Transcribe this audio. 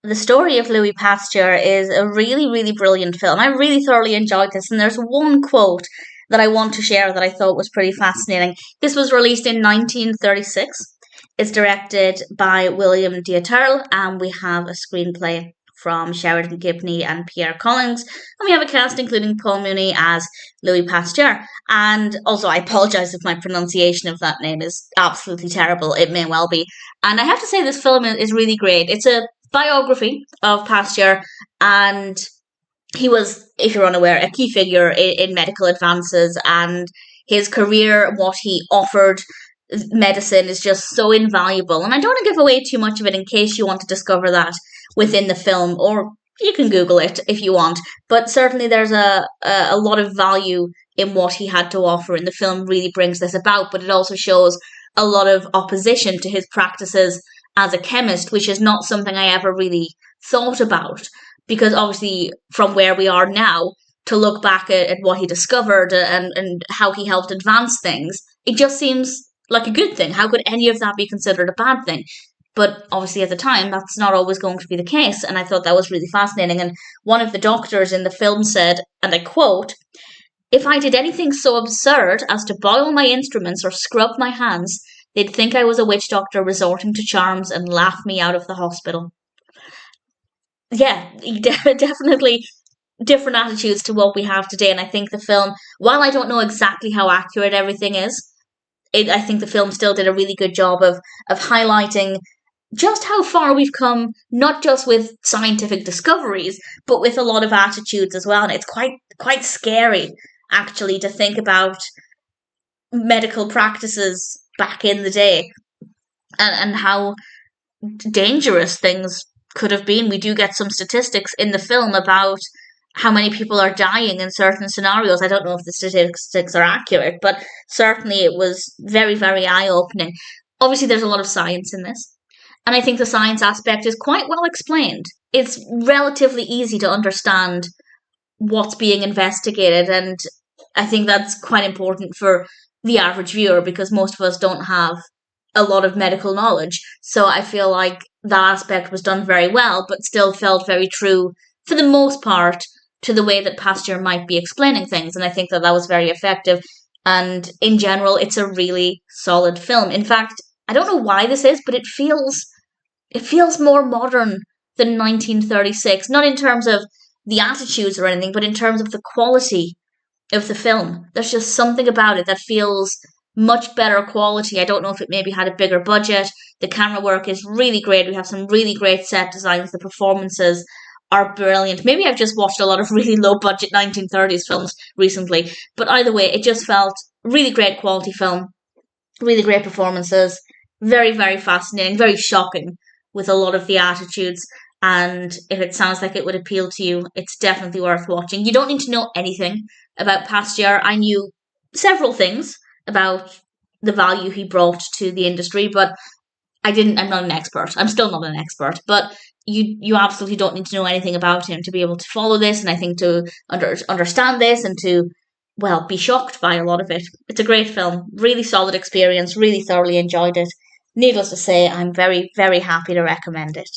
The Story of Louis Pasteur is a really, really brilliant film. I really thoroughly enjoyed this, and there's one quote that I want to share that I thought was pretty fascinating. This was released in 1936. It's directed by William Dieterle, and we have a screenplay from Sheridan Gibney and Pierre Collins, and we have a cast including Paul Muni as Louis Pasteur. And also, I apologise if my pronunciation of that name is absolutely terrible. It may well be. And I have to say, this film is really great. It's a biography of Pasteur, and he was, if you're unaware, a key figure in medical advances, and his career, what he offered medicine, is just so invaluable. And I don't want to give away too much of it in case you want to discover that within the film, or you can Google it if you want. But certainly there's a lot of value in what he had to offer, and the film really brings this about. But it also shows a lot of opposition to his practices as a chemist, which is not something I ever really thought about. Because obviously, from where we are now, to look back at what he discovered and how he helped advance things, it just seems like a good thing. How could any of that be considered a bad thing? But obviously at the time, that's not always going to be the case. And I thought that was really fascinating. And one of the doctors in the film said, and I quote, "If I did anything so absurd as to boil my instruments or scrub my hands, they'd think I was a witch doctor resorting to charms and laugh me out of the hospital." Yeah, definitely different attitudes to what we have today. And I think the film, while I don't know exactly how accurate everything is, I think the film still did a really good job of highlighting just how far we've come, not just with scientific discoveries, but with a lot of attitudes as well. And it's quite scary, actually, to think about medical practices back in the day and how dangerous things could have been. We do get some statistics in the film about how many people are dying in certain scenarios. I don't know if the statistics are accurate, but certainly it was very, very eye-opening. Obviously, there's a lot of science in this, and I think the science aspect is quite well explained. It's relatively easy to understand what's being investigated, and I think that's quite important for the average viewer, because most of us don't have a lot of medical knowledge. So I feel like that aspect was done very well, but still felt very true, for the most part, to the way that Pasteur might be explaining things. And I think that was very effective. And in general, it's a really solid film. In fact, I don't know why this is, but it feels more modern than 1936. Not in terms of the attitudes or anything, but in terms of the quality of the film. There's just something about it that feels much better quality. I don't know if it maybe had a bigger budget. The camera work is really great. We have some really great set designs. The performances are brilliant. Maybe I've just watched a lot of really low budget 1930s films recently, but either way, it just felt really great quality film, really great performances, very, very fascinating, very shocking with a lot of the attitudes. And if it sounds like it would appeal to you, it's definitely worth watching. You don't need to know anything about Pasteur. I knew several things about the value he brought to the industry, but I'm not an expert. I'm still not an expert, but you absolutely don't need to know anything about him to be able to follow this, and I think to understand this and to, well, be shocked by a lot of it. It's a great film, really solid experience, really thoroughly enjoyed it. Needless to say, I'm very, very happy to recommend it.